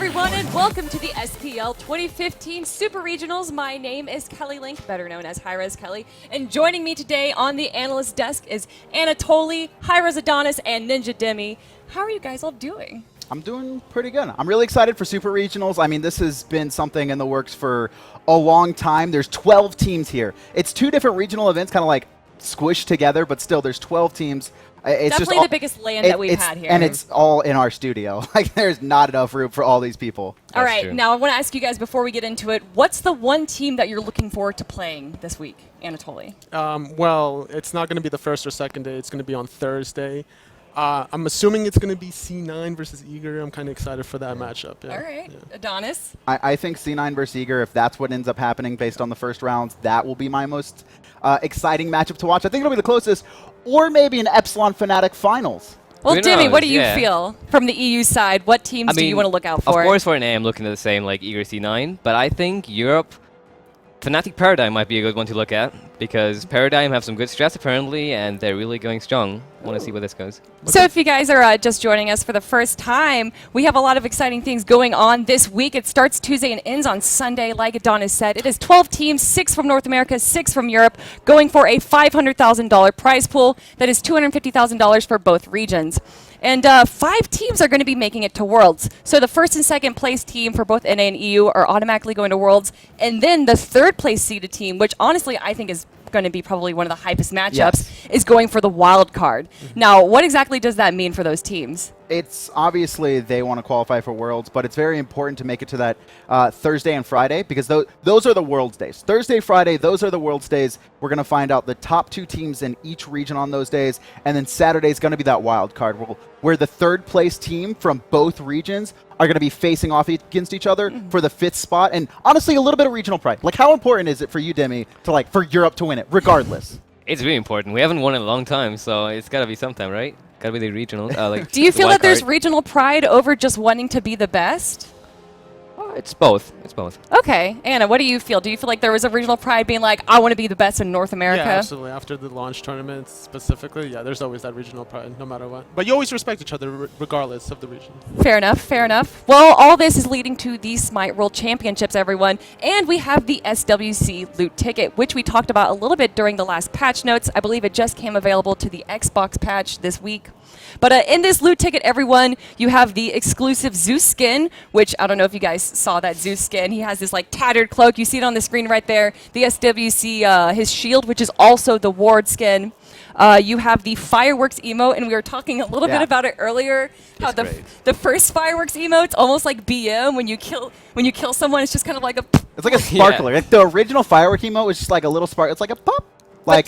everyone, and welcome to the SPL 2015 Super Regionals. My name is Kelly Link, better known as HiRezKelly, and joining me today on the analyst desk is Anatoliy, hi-rez Adanas, and Ninja Dimi. How are you guys all doing? I'm doing pretty good. I'm really excited for Super Regionals. I mean, this has been something in the works for a long time. There's 12 teams here. It's two different regional events, kind of like squished together, but still there's 12 teams. It's definitely just the biggest land that we've had here. And it's all in our studio. Like, there's not enough room for all these people. All right, now I want to ask you guys before we get into it, what's the one team that you're looking forward to playing this week, Anatoly? Well, it's not going to be the first or second day. It's going to be on Thursday. I'm assuming it's going to be C9 versus Eager. I'm kind of excited for that matchup. Yeah. All right, Adanas? I think C9 versus Eager, if that's what ends up happening based on the first rounds, that will be my most exciting matchup to watch. I think it'll be the closest, or maybe an Epsilon Fnatic Finals. Well, Dimi, what do you feel from the EU side? What teams do you want to look out for? Of course, for an A, I'm looking at the same like Eager C9, but I think Europe, Fnatic Paradigm might be a good one to look at, because Paradigm have some good strats apparently, and they're really going strong. Want to see where this goes. So if you guys are just joining us for the first time, we have a lot of exciting things going on this week. It starts Tuesday and ends on Sunday, like Adonis said. It is 12 teams, 6 from North America, 6 from Europe, going for a $500,000 prize pool. That is $250,000 for both regions. And 5 teams are going to be making it to Worlds. So the first and second place team for both NA and EU are automatically going to Worlds. And then the third place seeded team, which honestly I think is going to be probably one of the hypest matchups, is going for the wild card. Now, what exactly does that mean for those teams? It's obviously they want to qualify for Worlds, but it's very important to make it to that Thursday and Friday, because those are the Worlds days. Thursday, Friday, those are the Worlds days. We're going to find out the top 2 teams in each region on those days, and then Saturday is going to be that wild card where the third place team from both regions are going to be facing off against each other for the 5th spot, and honestly, a little bit of regional pride. Like, how important is it for you, Demi, to for Europe to win it, regardless? It's really important. We haven't won in a long time, so it's got to be sometime, right? Got to be the regional. Do you feel that there's regional pride over just wanting to be the best? It's both. It's both. Okay. Anna, what do you feel? Do you feel like there was a regional pride being like, I want to be the best in North America? Yeah, absolutely. After the launch tournaments specifically, yeah, there's always that regional pride, no matter what. But you always respect each other regardless of the region. Fair enough, fair enough. Well, all this is leading to the Smite World Championships, everyone. And we have the SWC loot ticket, which we talked about a little bit during the last patch notes. I believe it just came available to the Xbox patch this week. But in this loot ticket, everyone, you have the exclusive Zeus skin, which I don't know if you guys saw that Zeus skin. He has this tattered cloak. You see it on the screen right there. The SWC, his shield, which is also the Ward skin. You have the fireworks emote, and we were talking a little bit about it earlier. How the first fireworks emote, it's almost like BM when you kill someone. It's just kind of like a. It's like a sparkler. Like the original firework emote was just like a little spark. It's like a pop. Like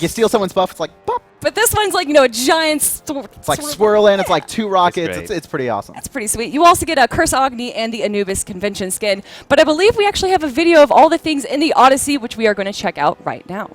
you steal someone's buff, it's like pop. But this one's like, a giant it's like swirling, it's like 2 rockets. It's pretty awesome. That's pretty sweet. You also get a Curse Agni and the Anubis convention skin. But I believe we actually have a video of all the things in the Odyssey, which we are going to check out right now.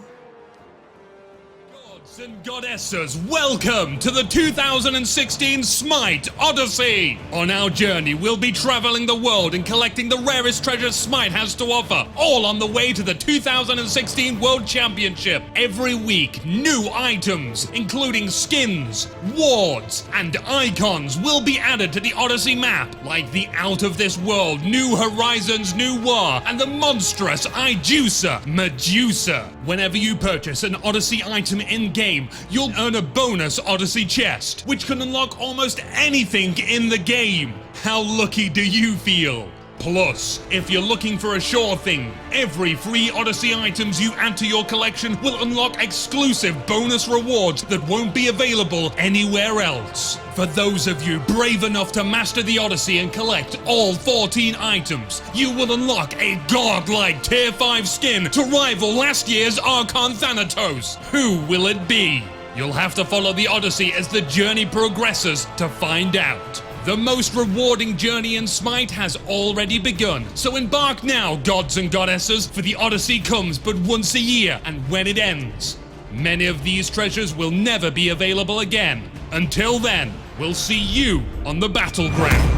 And goddesses, welcome to the 2016 Smite Odyssey! On our journey, we'll be traveling the world and collecting the rarest treasures Smite has to offer, all on the way to the 2016 World Championship. Every week, new items, including skins, wards, and icons will be added to the Odyssey map, like the out-of-this-world New Horizons New War and the monstrous Ijusa Medusa. Whenever you purchase an Odyssey item in-game, you'll earn a bonus Odyssey chest, which can unlock almost anything in the game. How lucky do you feel? Plus, if you're looking for a sure thing, every free Odyssey items you add to your collection will unlock exclusive bonus rewards that won't be available anywhere else. For those of you brave enough to master the Odyssey and collect all 14 items, you will unlock a godlike Tier 5 skin to rival last year's Archon Thanatos. Who will it be? You'll have to follow the Odyssey as the journey progresses to find out. The most rewarding journey in Smite has already begun, so embark now, gods and goddesses, for the Odyssey comes but once a year, and when it ends, many of these treasures will never be available again. Until then, we'll see you on the battleground.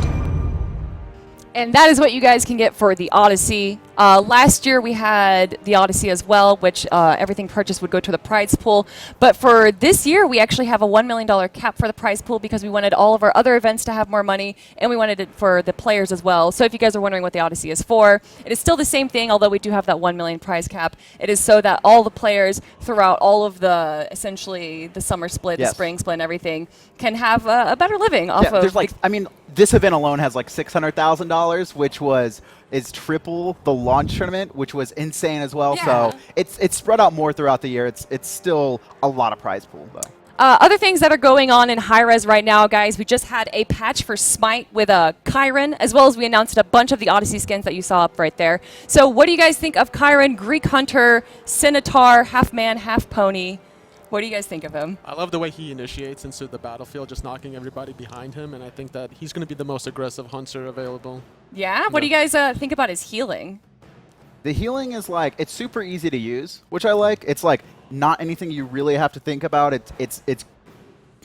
And that is what you guys can get for the Odyssey. Last year we had the Odyssey as well, which everything purchased would go to the prize pool. But for this year, we actually have a $1 million cap for the prize pool because we wanted all of our other events to have more money, and we wanted it for the players as well. So if you guys are wondering what the Odyssey is for, it is still the same thing, although we do have that 1 million prize cap. It is so that all the players throughout all of the, essentially, the summer split, the spring split, and everything can have a better living off of. There's like, I mean, this event alone has like $600,000, which is triple the launch tournament, which was insane as well. Yeah. So it's spread out more throughout the year. It's still a lot of prize pool though. Other things that are going on in HiRez right now, guys, we just had a patch for Smite with Chiron, as well as we announced a bunch of the Odyssey skins that you saw up right there. So what do you guys think of Chiron, Greek Hunter, Centaur, half man, half pony? What do you guys think of him? I love the way he initiates into the battlefield, just knocking everybody behind him, and I think that he's going to be the most aggressive hunter available. Yeah? What do you guys think about his healing? The healing is like, it's super easy to use, which I like. It's like not anything you really have to think about. It's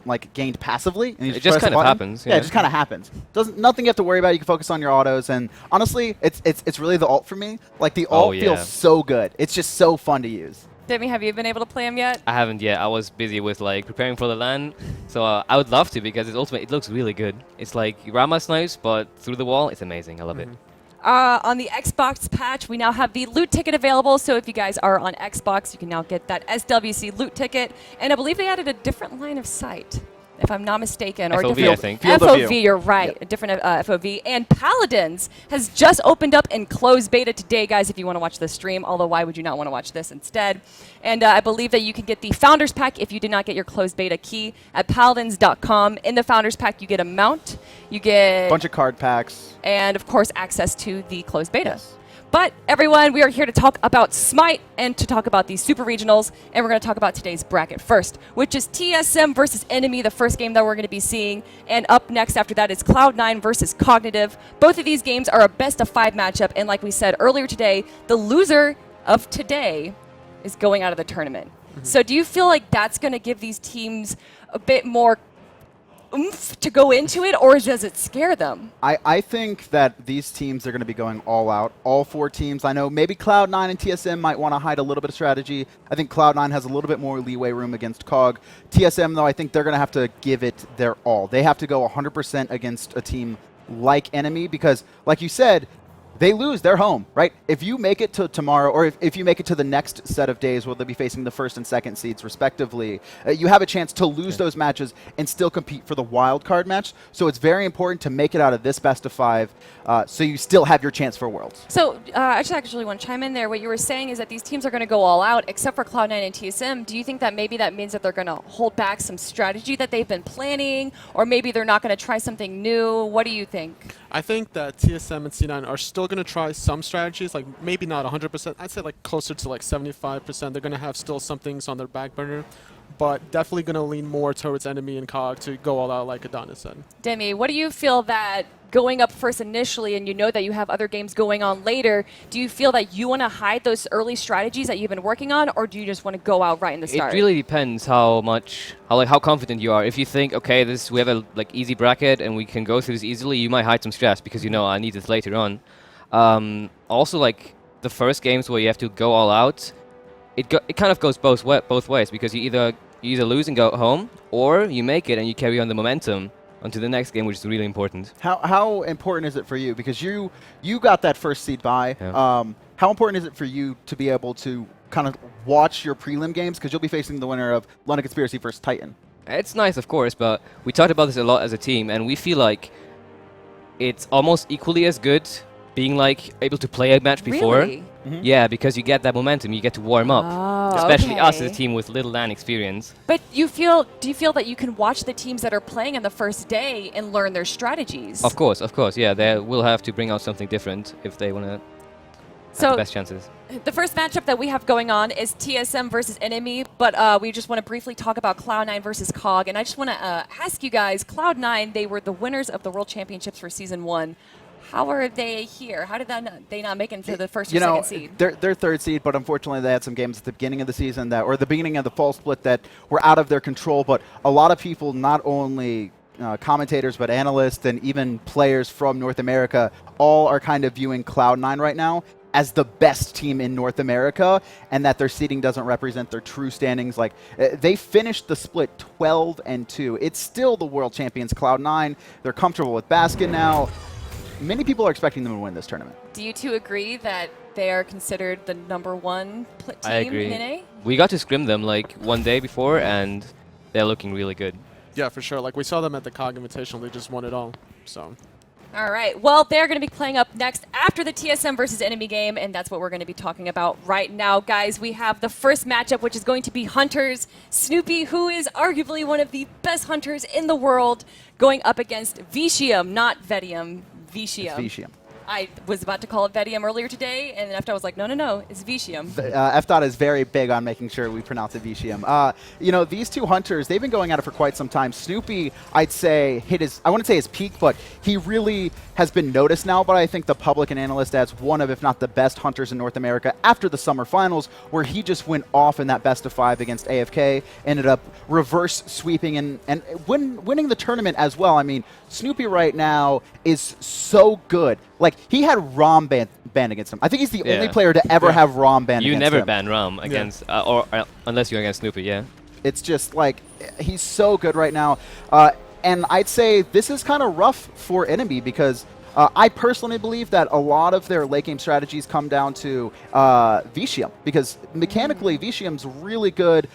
like gained passively. And you It just kind of happens. Yeah, it just kind of happens. Nothing you have to worry about. You can focus on your autos, and honestly, it's really the ult for me. Like the ult feels so good. It's just so fun to use. Demi, have you been able to play him yet? I haven't yet. I was busy with like preparing for the LAN, so I would love to because it looks really good. It's like Rama snipes, but through the wall. It's amazing. I love it. On the Xbox patch, we now have the loot ticket available. So if you guys are on Xbox, you can now get that SWC loot ticket. And I believe they added a different line of sight, if I'm not mistaken. Or FOV, different I think. Field of FOV, view. you're right. Yep. A different FOV. And Paladins has just opened up in closed beta today, guys, if you want to watch the stream. Although, why would you not want to watch this instead? And I believe that you can get the Founders Pack if you did not get your closed beta key at paladins.com. In the Founders Pack, you get a mount. You get... Bunch of card packs. And, of course, access to the closed beta. Yes. But, everyone, we are here to talk about Smite and to talk about the Super Regionals. And we're going to talk about today's bracket first, which is TSM versus Enemy, the first game that we're going to be seeing. And up next after that is Cloud9 versus Cognitive. Both of these games are a best-of-5 matchup. And like we said earlier today, the loser of today is going out of the tournament. So do you feel like that's going to give these teams a bit more oomph to go into it, or does it scare them? I think that these teams are going to be going all out. All four teams. I know maybe Cloud9 and TSM might want to hide a little bit of strategy. I think Cloud9 has a little bit more leeway room against COG. TSM, though, I think they're going to have to give it their all. They have to go 100% against a team like Enemy because, like you said, they lose, they're home, right? If you make it to tomorrow, or if you make it to the next set of days where they'll be facing the first and second seeds respectively, you have a chance to lose those matches and still compete for the wild card match. So it's very important to make it out of this best of 5 so you still have your chance for Worlds. So I just actually want to chime in there. What you were saying is that these teams are going to go all out except for Cloud9 and TSM. Do you think that maybe that means that they're going to hold back some strategy that they've been planning, or maybe they're not going to try something new? What do you think? I think that TSM and C9 are still going to try some strategies, like maybe not 100%. I'd say like closer to like 75%. They're going to have still some things on their back burner, but definitely going to lean more towards Enemy and COG to go all out like Adanas said. Demi, what do you feel that going up first initially, and you know that you have other games going on later, do you feel that you want to hide those early strategies that you've been working on, or do you just want to go out right in the start? It really depends how confident you are. If you think, okay, we have a like easy bracket and we can go through this easily, you might hide some stress because you know I need this later on. Also, like the first games where you have to go all out, it kind of goes both ways because you either lose and go home, or you make it and you carry on the momentum onto the next game, which is really important. How important is it for you? Because you got that first seed bye. Yeah. How important is it for you to be able to kind of watch your prelim games? Because you'll be facing the winner of London Conspiracy versus Titan. It's nice, of course, but we talked about this a lot as a team, and we feel like it's almost equally as good being like able to play a match before. Really? Mm-hmm. Yeah, because you get that momentum, you get to warm up. Oh, Especially us as okay. a team with little LAN experience. But do you feel that you can watch the teams that are playing on the first day and learn their strategies? Of course, yeah. They will have to bring out something different if they want to have the best chances. The first matchup that we have going on is TSM versus Enemy, but we just want to briefly talk about Cloud9 versus COG. And I just want to ask you guys, Cloud9, they were the winners of the World Championships for Season 1. How are they here? How did they not make it into the first or second seed? They're third seed, but unfortunately they had some games at the beginning of the season or the beginning of the fall split that were out of their control. But a lot of people, not only commentators, but analysts and even players from North America, all are kind of viewing Cloud9 right now as the best team in North America, and that their seeding doesn't represent their true standings. Like, they finished the split 12-2. It's still the world champions, Cloud9. They're comfortable with Baskin now. Many people are expecting them to win this tournament. Do you two agree that they are considered the #1 team I agree. in NA? We got to scrim them like one day before, and they're looking really good. Yeah, for sure. Like, we saw them at the COG Invitational. They just won it all. So. All right. Well, they're going to be playing up next after the TSM versus Enemy game, and that's what we're going to be talking about right now. Guys, we have the first matchup, which is going to be Hunters. Snoopy, who is arguably one of the best hunters in the world, going up against Vicium, not Vedium, Vicium. It's Vicium. I was about to call it Vedium earlier today, and then FDOT was like, no, it's Vicium. FDOT is very big on making sure we pronounce it Vicium. You know, these two hunters, they've been going at it for quite some time. Snoopy, I'd say, hit his, I wouldn't say his peak, but he really has been noticed now, but I think the public and analyst as one of, if not the best hunters in North America after the summer finals, where he just went off in that best of 5 against AFK, ended up reverse sweeping and winning the tournament as well. I mean, Snoopy right now is so good. Like, he had ROM banned against him. I think he's the only player to ever have ROM banned against him. You never ban ROM against, or unless you're against Snoopy, yeah. It's just like, he's so good right now. And I'd say this is kind of rough for Enemy because I personally believe that a lot of their late game strategies come down to Vicium, because mechanically Vicium's really good.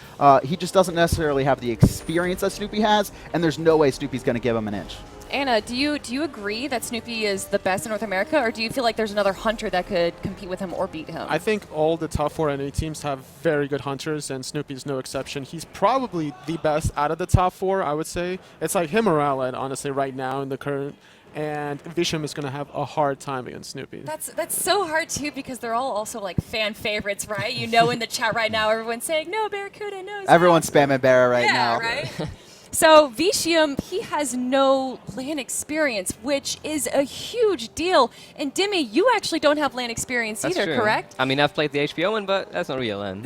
He just doesn't necessarily have the experience that Snoopy has, and there's no way Snoopy's going to give him an inch. Anna, do you agree that Snoopy is the best in North America, or do you feel like there's another hunter that could compete with him or beat him? I think all the top 4 NA teams have very good hunters, and Snoopy's no exception. He's probably the best out of the top 4, I would say. It's like him or Aled, honestly, right now in the current. And Vicium is going to have a hard time against Snoopy. That's so hard, too, because they're all also, like, fan favorites, right? You know, in the chat right now, everyone's saying, no, Barracuda, no. Everyone's spamming Barra right now. Yeah, right? So Vicium, he has no LAN experience, which is a huge deal. And Dimi, you actually don't have LAN experience That's either, true. correct? I mean, I've played the HBO one, but that's not real LAN.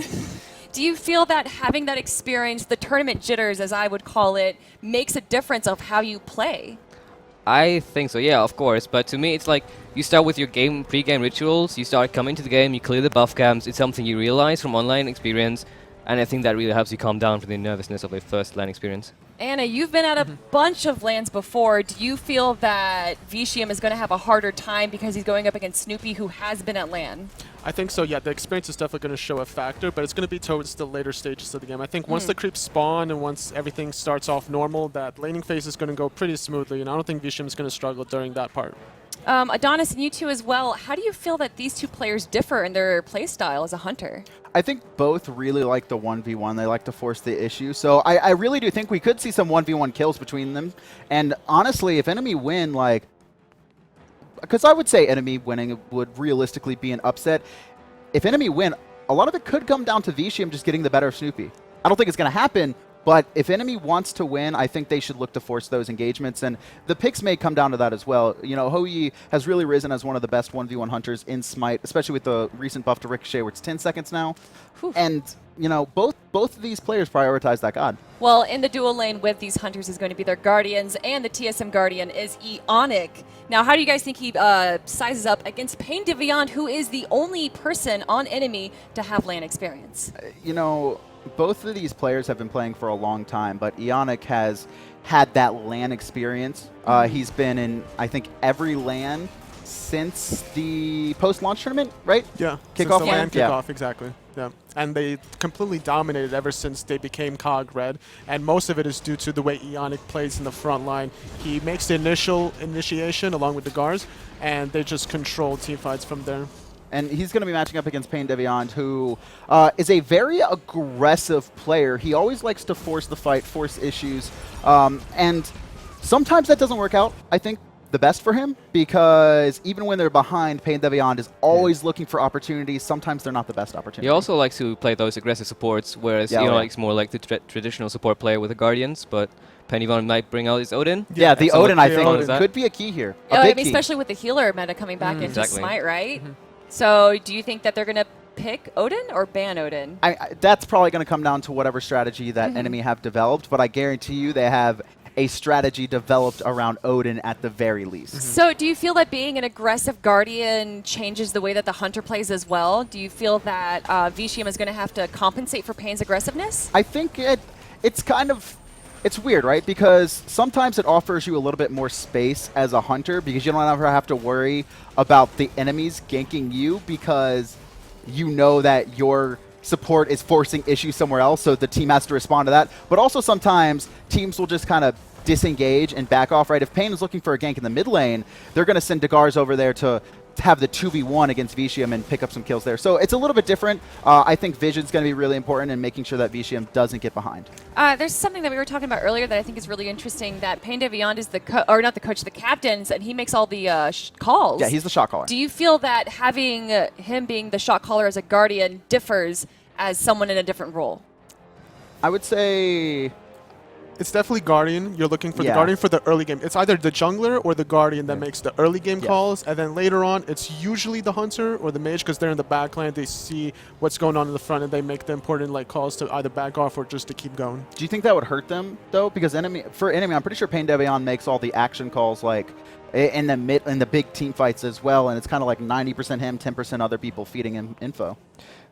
Do you feel that having that experience, the tournament jitters, as I would call it, makes a difference of how you play? I think so, yeah, of course. But to me, it's like you start with your pre-game rituals, you start coming to the game, you clear the buff camps. It's something you realize from online experience, and I think that really helps you calm down from the nervousness of a first LAN experience. Anna, you've been at a bunch of LANs before. Do you feel that Vicium is going to have a harder time because he's going up against Snoopy, who has been at LAN? I think so, yeah. The experience is definitely going to show a factor, but it's going to be towards the later stages of the game. I think once the creeps spawn and once everything starts off normal, that laning phase is going to go pretty smoothly, and I don't think Vicium is going to struggle during that part. Adanas, and you two as well, how do you feel that these two players differ in their playstyle as a hunter? I think both really like the 1v1. They like to force the issue. So I really do think we could see some 1v1 kills between them. And honestly, if Enemy win, like, because I would say Enemy winning would realistically be an upset. If Enemy win, a lot of it could come down to Vicium just getting the better of Snoopy. I don't think it's going to happen, but if Enemy wants to win, I think they should look to force those engagements, and the picks may come down to that as well. You know, Hou has really risen as one of the best 1v1 hunters in Smite, especially with the recent buff to Ricochet, where it's 10 seconds now. Whew. And, you know, both of these players prioritize that god. Well, in the dual lane with these hunters is going to be their Guardians, and the TSM Guardian is Eonic. Now, how do you guys think he sizes up against Pain Deviant, who is the only person on Enemy to have LAN experience? You know, both of these players have been playing for a long time, but Eonic has had that LAN experience. He's been in, I think, every LAN since the post-launch tournament, right? Yeah, Kickoff since the LAN yeah. kickoff, exactly. Yeah, and they completely dominated ever since they became COG Red, and most of it is due to the way Eonic plays in the front line. He makes the initial initiation along with the guards, and they just control teamfights from there. And he's going to be matching up against Pain Deviant, who is a very aggressive player. He always likes to force the fight, force issues. And sometimes that doesn't work out, I think, the best for him, because even when they're behind, Pain Deviant is always looking for opportunities. Sometimes they're not the best opportunities. He also likes to play those aggressive supports, whereas Eonic's more like the traditional support player with the Guardians, but Pain Deviant might bring out his Odin. Yeah, the Odin, I think, Odin. could be a key here. I mean, especially with the healer meta coming back into Exactly. Smite, right? So do you think that they're going to pick Odin or ban Odin? That's probably going to come down to whatever strategy that Enemy have developed, but I guarantee you they have a strategy developed around Odin at the very least. So do you feel that being an aggressive Guardian changes the way that the Hunter plays as well? Do you feel that Vicium is going to have to compensate for Pain's aggressiveness? I think it's kind of, it's weird, right? Because sometimes it offers you a little bit more space as a Hunter because you don't ever have to worry about the enemies ganking you because you know that your support is forcing issues somewhere else, so the team has to respond to that. But also sometimes teams will just kind of disengage and back off, right? If Pain is looking for a gank in the mid lane, they're going to send Dagars over there to have the 2v1 against Vicium and pick up some kills there. So it's a little bit different. I think Vision's going to be really important in making sure that Vicium doesn't get behind. There's something that we were talking about earlier that I think is really interesting, that Pain de Viand is the captain, and he makes all the calls. Yeah, he's the shot caller. Do you feel that having him being the shot caller as a Guardian differs as someone in a different role? I would say It's definitely Guardian. You're looking for the Yeah. Guardian for the early game. It's either the jungler or the Guardian that makes the early game Yeah. calls, and then later on, it's usually the Hunter or the Mage because they're in the backline. They see what's going on in the front, and they make the important calls to either back off or just to keep going. Do you think that would hurt them though? Because enemy, I'm pretty sure Pain Devion makes all the action calls like in the big team fights as well, and it's kind of like 90% him, 10% other people feeding him info.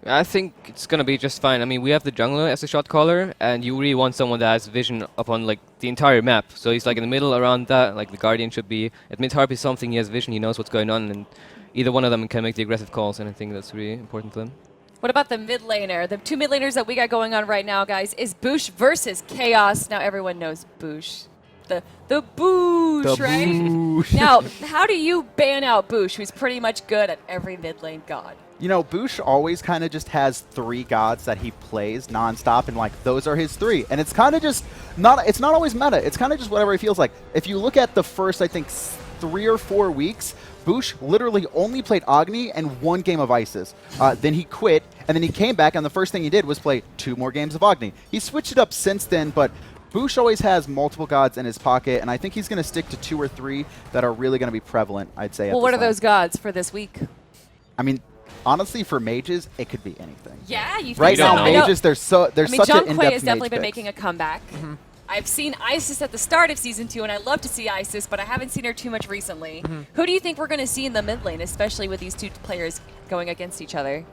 I think it's gonna be just fine. I mean, we have the jungler as a shot caller, and you really want someone that has vision upon like the entire map. So he's like in the middle around that. Like the Guardian should be at mid harp is something. He has vision. He knows what's going on, and either one of them can make the aggressive calls. And I think that's really important to them. What about the mid laner? The two mid laners that we got going on right now, guys, is Boosh versus Chaos. Now everyone knows Boosh. The Boosh, right? Boosh. Now, how do you ban out Boosh, who's pretty much good at every mid lane god? You know, Boosh always kind of just has 3 gods that he plays nonstop, and like those are his 3. And it's kind of just it's not always meta. It's kind of just whatever he feels like. If you look at the first, I think 3 or 4 weeks, Boosh literally only played Agni and 1 game of Isis. Then he quit, and then he came back, and the first thing he did was play 2 more games of Agni. He switched it up since then, but Boosh always has multiple gods in his pocket, and I think he's going to stick to 2 or 3 that are really going to be prevalent, I'd say. Well, what are those gods for this week? I mean, honestly, for mages, it could be anything. Yeah, you think Right so? now, I know. mages, there's such an John in-depth Quay has definitely mage been picks. making a comeback. I've seen Isis at the start of Season 2, and I love to see Isis, but I haven't seen her too much recently. Who do you think we're going to see in the mid lane, especially with these two players going against each other?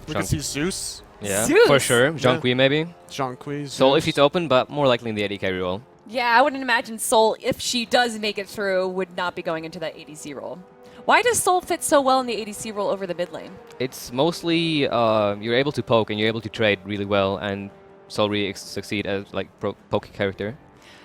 We can see Zeus, Yeah, Zeus! for sure. Jean Yeah. Kui maybe. Jean-Quy, Soul if Zeus. she's open, but more likely in the AD carry role. Yeah, I wouldn't imagine Soul, if she does make it through, would not be going into that ADC role. Why does Soul fit so well in the ADC role over the mid lane? It's mostly you're able to poke and you're able to trade really well, and Soul really succeed as like poke character.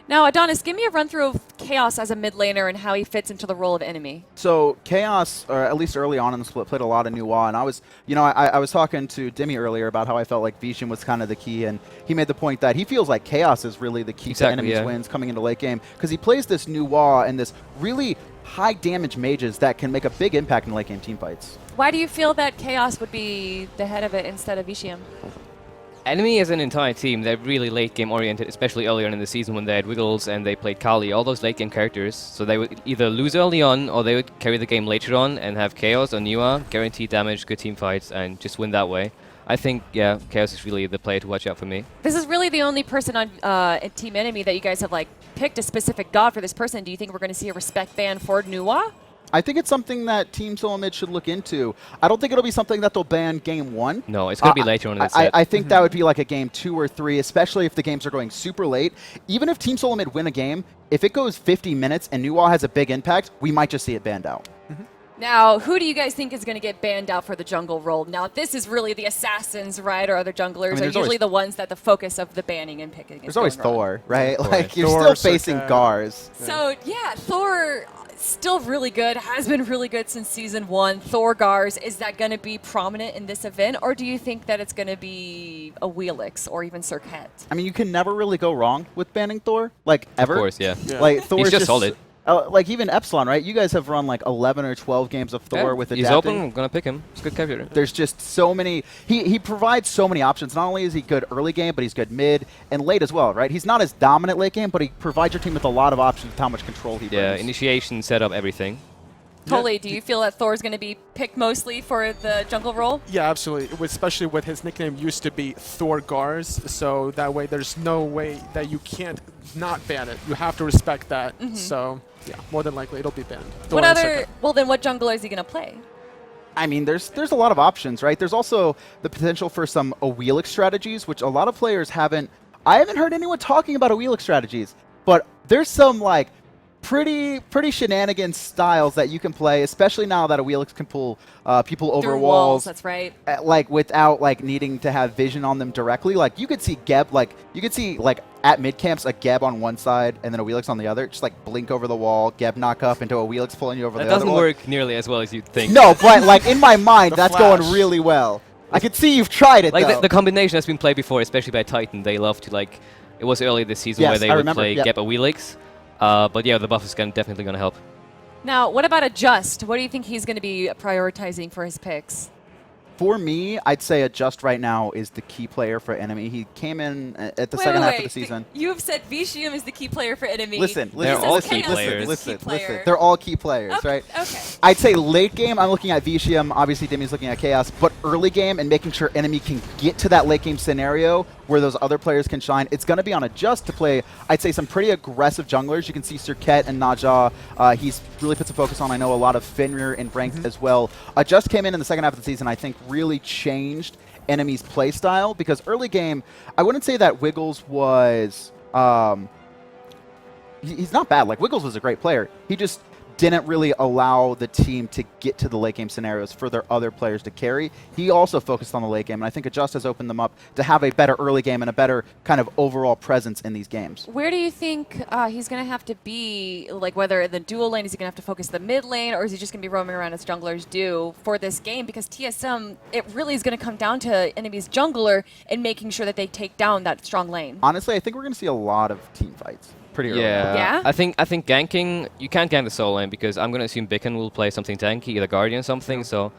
Now, Adanas, give me a run-through of Chaos as a mid laner and how he fits into the role of enemy. So Chaos, or at least early on in the split, played a lot of Nuwa, and I was, I was talking to Dimi earlier about how I felt like Vision was kind of the key, and he made the point that he feels like Chaos is really the key to enemies' wins coming into late game, because he plays this Nuwa and this really high damage mages that can make a big impact in late game team fights. Why do you feel that Chaos would be the head of it instead of Vicium? Enemy as an entire team, they're really late game oriented, especially earlier on in the season when they had Wiggles and they played Kali, all those late game characters. So they would either lose early on or they would carry the game later on and have Chaos or Niwa, guaranteed damage, good team fights, and just win that way. I think, yeah, Chaos is really the player to watch out for me. This is really the only person on Team Enemy that you guys have like picked a specific god for this person. Do you think we're going to see a respect ban for Nuwa? I think it's something that Team Solo Mid should look into. I don't think it'll be something that they'll ban game 1. No, it's going to be later on in the set. I think that would be like a game 2 or 3, especially if the games are going super late. Even if Team Solo Mid win a game, if it goes 50 minutes and Nuwa has a big impact, we might just see it banned out. Now, who do you guys think is going to get banned out for the jungle role? Now, this is really the assassins, right, or other junglers are usually the ones that the focus of the banning and picking is. There's always Thor, right? Thor. Like, you're Thor, still facing Serket. Gars. So, yeah, Thor still really good, has been really good since Season 1. Thor Gars, is that going to be prominent in this event, or do you think that it's going to be a Wheelix or even Serket? I mean, you can never really go wrong with banning Thor, like, ever. Of course, yeah. Like, Thor's just solid. Like, even Epsilon, right? You guys have run, like, 11 or 12 games of Thor with adapting. He's open, I'm going to pick him. It's a good character. There's just so many. He provides so many options. Not only is he good early game, but he's good mid and late as well, right? He's not as dominant late game, but he provides your team with a lot of options with how much control he brings. Yeah, initiation, setup, everything. Totally. Do you feel that Thor's going to be picked mostly for the jungle role? Yeah, absolutely. Especially with his nickname used to be Thor Gars, so that way there's no way that you can't not ban it. You have to respect that. So yeah, more than likely it'll be banned. What other? Well, then what jungler is he going to play? I mean, there's a lot of options, right? There's also the potential for some Awilix strategies, which a lot of players haven't. I haven't heard anyone talking about Awilix strategies, but there's some like pretty shenanigan styles that you can play, especially now that Awilix can pull people over Through walls. That's right. Like without like needing to have vision on them directly. Like you could see Geb, like you could see like at mid camps a Geb on one side and then a Awilix on the other. Just like blink over the wall, Geb knock up into a Awilix pulling you over the other wall. That doesn't work nearly as well as you'd think. No, but like in my mind, The that's flash. going really well. I can see you've tried it Like though. the combination has been played before, especially by Titan. They love to like. It was early this season where Yes, they I would remember, play yeah. Gep Awilix. But yeah, the buff is definitely going to help. Now, what about Adjust? What do you think he's going to be prioritizing for his picks? For me, I'd say Adjust right now is the key player for Enemy. He came in at the second half of the season. You have said Vicium is the key player for Enemy. Listen, They're listen, all listen, key listen, players. listen, Key player. listen. They're all key players, Okay, right? okay. I'd say late game, I'm looking at Vicium. Obviously, Dimi's looking at Chaos. But early game and making sure Enemy can get to that late game scenario where those other players can shine, it's going to be on Adjust to play, I'd say, some pretty aggressive junglers. You can see Circuit and Naja. He's really puts a focus on, I know, a lot of Fenrir and Ranked as well. Adjust came in the second half of the season, I think, really changed Enemy's playstyle, because early game, I wouldn't say that Wiggles was... he's not bad. Like, Wiggles was a great player. He just didn't really allow the team to get to the late game scenarios for their other players to carry. He also focused on the late game, and I think Adjust has opened them up to have a better early game and a better kind of overall presence in these games. Where do you think he's going to have to be, like whether in the dual lane, is he going to have to focus the mid lane, or is he just going to be roaming around as junglers do for this game? Because TSM, it really is going to come down to Enemy's jungler and making sure that they take down that strong lane. Honestly, I think we're going to see a lot of team fights pretty early. Yeah? I think ganking, you can't gank the solo lane because I'm gonna assume Bicken will play something tanky, either Guardian or something, so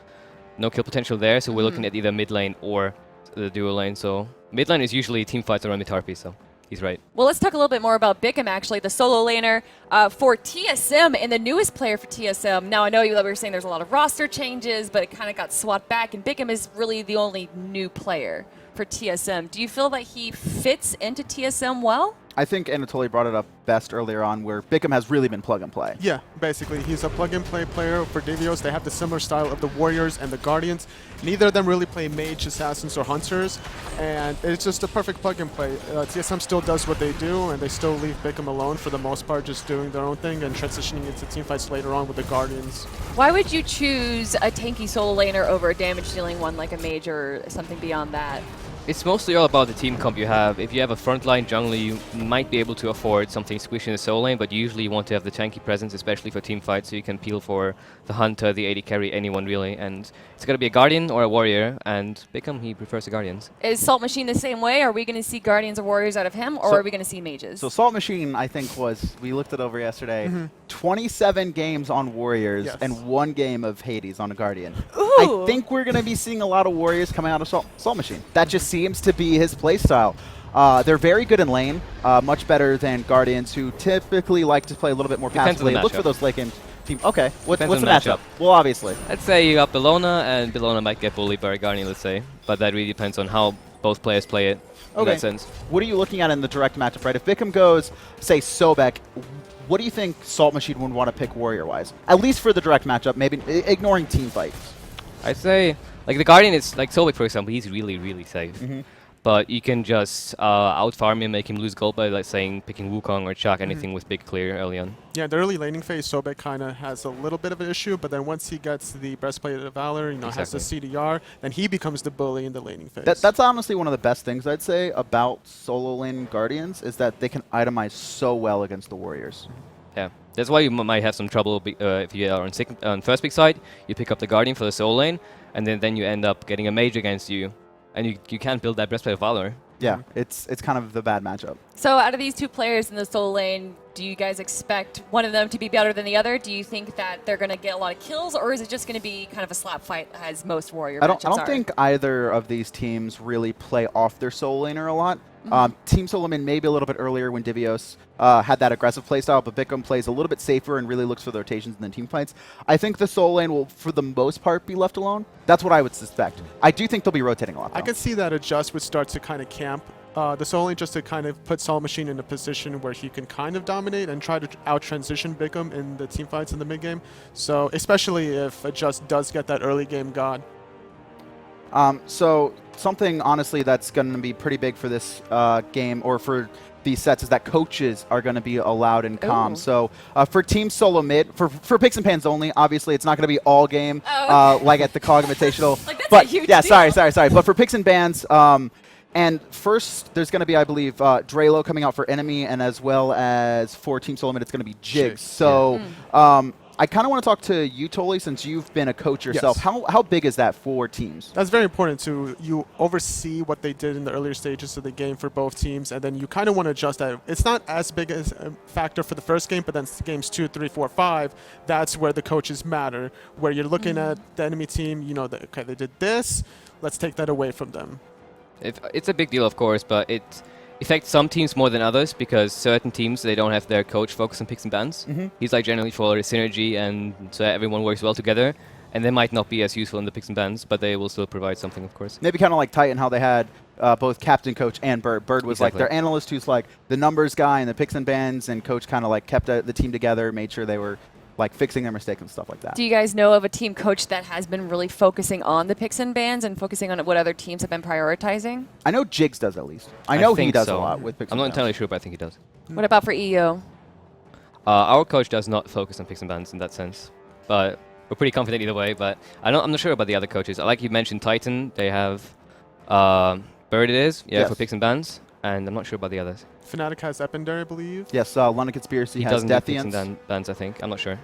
no kill potential there. So we're looking at either mid lane or the dual lane. So mid lane is usually team fights around mid Harpy, so he's right. Well, let's talk a little bit more about Bickham, actually, the solo laner for TSM and the newest player for TSM. Now, I know that we were saying there's a lot of roster changes, but it kind of got swapped back, and Bickham is really the only new player for TSM. Do you feel that he fits into TSM well? I think Anatoliy brought it up best earlier on, where Bickham has really been plug and play. Yeah, basically. He's a plug-and-play player for Devios. They have the similar style of the Warriors and the Guardians. Neither of them really play Mage, Assassins, or Hunters, and it's just a perfect plug-and-play. TSM still does what they do, and they still leave Bickham alone for the most part, just doing their own thing and transitioning into teamfights later on with the Guardians. Why would you choose a tanky solo laner over a damage-dealing one like a Mage or something beyond that? It's mostly all about the team comp you have. If you have a frontline jungler, you might be able to afford something squishy in the solo lane, but usually you want to have the tanky presence, especially for team fights, so you can peel for the Hunter, the AD carry, anyone really. And it's going to be a Guardian or a Warrior, and Bickham, he prefers the Guardians. Is Salt Machine the same way? Are we going to see Guardians or Warriors out of him, or are we going to see Mages? So Salt Machine, I think, was, we looked it over yesterday, 27 games on Warriors and 1 game of Hades on a Guardian. Ooh. I think we're going to be seeing a lot of Warriors coming out of Salt Machine. That just seems to be his playstyle. They're very good in lane, much better than Guardians, who typically like to play a little bit more Depends on the passively. Look for matchup. those late game team. Okay, what's the Depends on the matchup? Well, obviously. Let's say you got Bellona, and Bellona might get bullied by a Guardian, let's say. But that really depends on how both players play it in that sense. What are you looking at in the direct matchup, right? If Bickham goes, say, Sobek, what do you think Salt Machine would want to pick Warrior-wise? At least for the direct matchup, maybe ignoring team fights. I'd say, like, the Guardian is, like Sobek, for example, he's really, really safe. But you can just out-farm him, make him lose gold by, like, saying, picking Wukong or Chuck, anything with big clear early on. Yeah, the early laning phase, Sobek kind of has a little bit of an issue, but then once he gets the Breastplate of Valor, has the CDR, then he becomes the bully in the laning phase. That's honestly one of the best things I'd say about solo lane Guardians, is that they can itemize so well against the Warriors. Yeah, that's why you might have some trouble if you are on first pick side. You pick up the Guardian for the solo lane, and then you end up getting a Mage against you, and you can't build that Breastplate of Valor. Yeah, it's kind of the bad matchup. So out of these two players in the solo lane, do you guys expect one of them to be better than the other? Do you think that they're going to get a lot of kills, or is it just going to be kind of a slap fight as most Warrior matchups I don't are? think either of these teams really play off their solo laner a lot. Team Solomon maybe a little bit earlier when Divios had that aggressive playstyle, but Bickham plays a little bit safer and really looks for the rotations in the team fights. I think the Soul Lane will, for the most part, be left alone. That's what I would suspect. I do think they'll be rotating a lot, though. I could see that Adjust would start to kind of camp the Soul Lane just to kind of put Soul Machine in a position where he can kind of dominate and try to out-transition Bickham in the team fights in the mid-game. So especially if Adjust does get that early game God. So something, honestly, that's going to be pretty big for this game, or for these sets, is that coaches are going to be allowed in comms. So for Team Solo Mid, for Picks and Pans only, obviously it's not going to be all game like at the COG Invitational. Like, that's but a huge yeah, deal. sorry. But for Picks and Pans, and first, there's going to be, I believe, Drelo coming out for Enemy, and as well as for Team Solomon, it's going to be Jigs. So I kind of want to talk to you, Toli, since you've been a coach yourself. Yes. How big is that for teams? That's very important to you oversee what they did in the earlier stages of the game for both teams, and then you kind of want to adjust that. It's not as big as a factor for the first game, but then games 2, 3, 4, 5, that's where the coaches matter, where you're looking at the enemy team, you know, okay, they did this, let's take that away from them. It's a big deal, of course, but it affects some teams more than others because certain teams, they don't have their coach focus on picks and bans. He's like generally for synergy and so that everyone works well together. And they might not be as useful in the picks and bans, but they will still provide something, of course. Maybe kind of like Titan, how they had both captain, coach, and Bird. Bird was like their analyst, who's like the numbers guy and the picks and bans, and coach kind of like kept the team together, made sure they were like fixing their mistakes and stuff like that. Do you guys know of a team coach that has been really focusing on the picks and bans and focusing on what other teams have been prioritizing? I know Jigs does at least. I know he think does so. a lot with picks I'm and not bans. entirely sure, but I think he does. What about for EO? Our coach does not focus on picks and bans in that sense, but we're pretty confident either way. But I'm not sure about the other coaches. Like you mentioned, Titan, they have Bird Yes. for picks and bans, and I'm not sure about the others. Fnatic has Epender, I believe. Yes, London Conspiracy He has doesn't do picks Deathians. and bans, I think. I'm not sure.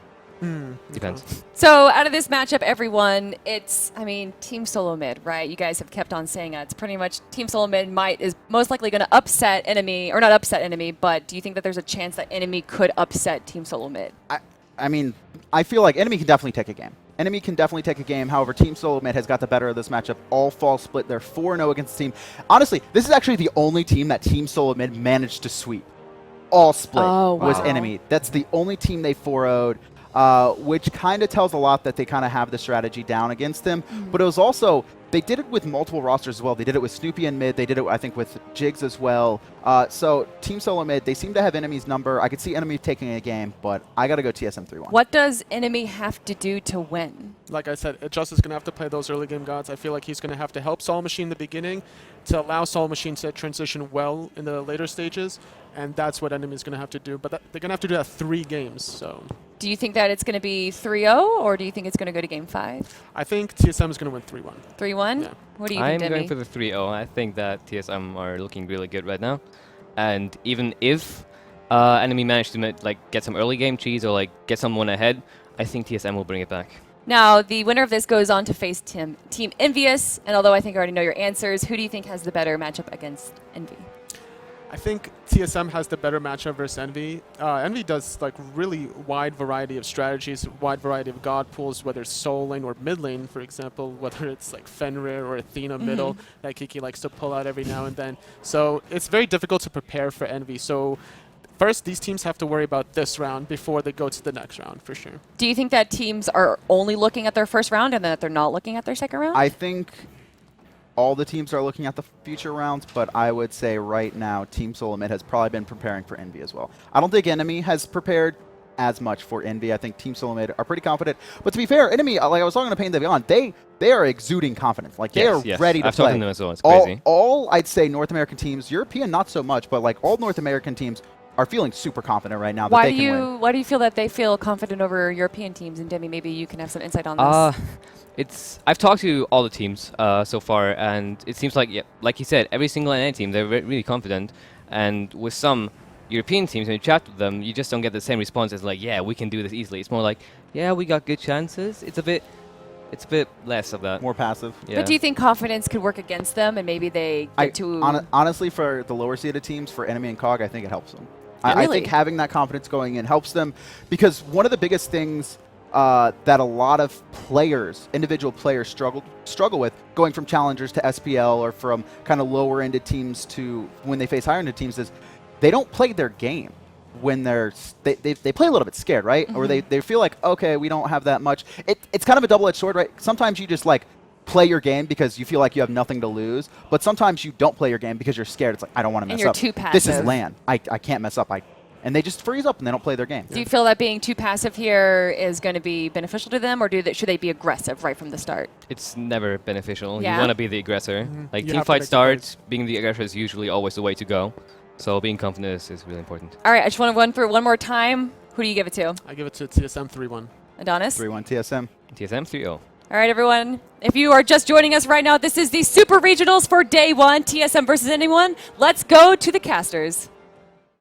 Depends. So out of this matchup, everyone, it's, I mean, Team Solo Mid, right? You guys have kept on saying it's pretty much Team Solo Mid is most likely going to upset Enemy, or not upset Enemy, but do you think that there's a chance that Enemy could upset Team Solo Mid? I mean, I feel like Enemy can definitely take a game. Enemy can definitely take a game. However, Team Solo Mid has got the better of this matchup. All fall split. They're 4-0 against the team. Honestly, this is actually the only team that Team Solo Mid managed to sweep. All split was wow. Enemy. That's the only team they 4-0'd. Which kind of tells a lot that they kind of have the strategy down against them. But it was also, they did it with multiple rosters as well. They did it with Snoopy and Mid. They did it, I think, with Jigs as well. So Team Solo Mid, they seem to have Enemy's number. I could see Enemy taking a game, but I got to go TSM 3-1. What does Enemy have to do to win? Like I said, Adjust is going to have to play those early game gods. I feel like he's going to have to help Soul Machine in the beginning to allow Soul Machine to transition well in the later stages, and that's what Enemy is going to have to do. But they're going to have to do that 3 games. So Do you think that it's going to be 3-0, or do you think it's going to go to Game 5? I think TSM is going to win 3-1. 3-1? Yeah. What do you I'm think, going Demi? for the 3-0. I think that TSM are looking really good right now. And even if Enemy managed to get some early game cheese or get someone ahead, I think TSM will bring it back. Now, the winner of this goes on to face Team Envious, and although I think I already know your answers, who do you think has the better matchup against Envy? I think TSM has the better matchup versus Envy. Envy does really wide variety of strategies, wide variety of god pools, whether it's soul lane or mid lane, for example, whether it's Fenrir or Athena middle that Kiki likes to pull out every now and then. So it's very difficult to prepare for Envy. So first, these teams have to worry about this round before they go to the next round, for sure. Do you think that teams are only looking at their first round and that they're not looking at their second round? I think all the teams are looking at the future rounds, but I would say right now Team Solo Mid has probably been preparing for Envy as well. I don't think Enemy has prepared as much for Envy. I think Team Solo Mid are pretty confident. But to be fair, Enemy, like I was talking to Payne Devion, they are exuding confidence. They are ready to I've play. talked to them as well. It's crazy. All I'd say North American teams, European not so much, but all North American teams are feeling super confident right now that they can win. Why do you feel that they feel confident over European teams? And Demi, maybe you can have some insight on this. I've talked to all the teams so far, and it seems like you said, every single NA team, they're really confident. And with some European teams, when you chat with them, you just don't get the same response as yeah, we can do this easily. It's more like, yeah, we got good chances. It's a bit less of that. More passive. Yeah. But do you think confidence could work against them and maybe they get to... Honestly, for the lower seeded teams, for Enemy and COG, I think it helps them. Really? I think having that confidence going in helps them, because one of the biggest things that a lot of players, individual players, struggle with going from challengers to SPL or from kind of lower ended teams to when they face higher ended teams is they don't play their game when they play a little bit scared, right? Or they feel like, okay, we don't have that much. It's kind of a double-edged sword, right? Sometimes you just like play your game because you feel like you have nothing to lose, but sometimes you don't play your game because you're scared. It's like, I don't want to mess up. And you're too passive. This is LAN. I can't mess up. And they just freeze up and they don't play their game. Do you feel that being too passive here is going to be beneficial to them, or should they be aggressive right from the start? It's never beneficial. Yeah? You want to be the aggressor. Like You team have to fight make the starts, being the aggressor is usually always the way to go. So being confident is really important. All right, I just want to run through it one more time. Who do you give it to? I give it to TSM 3-1. Adonis? 3-1 TSM. TSM 3-0. All right, everyone. If you are just joining us right now, this is the Super Regionals for Day 1, TSM versus anyone. Let's go to the casters.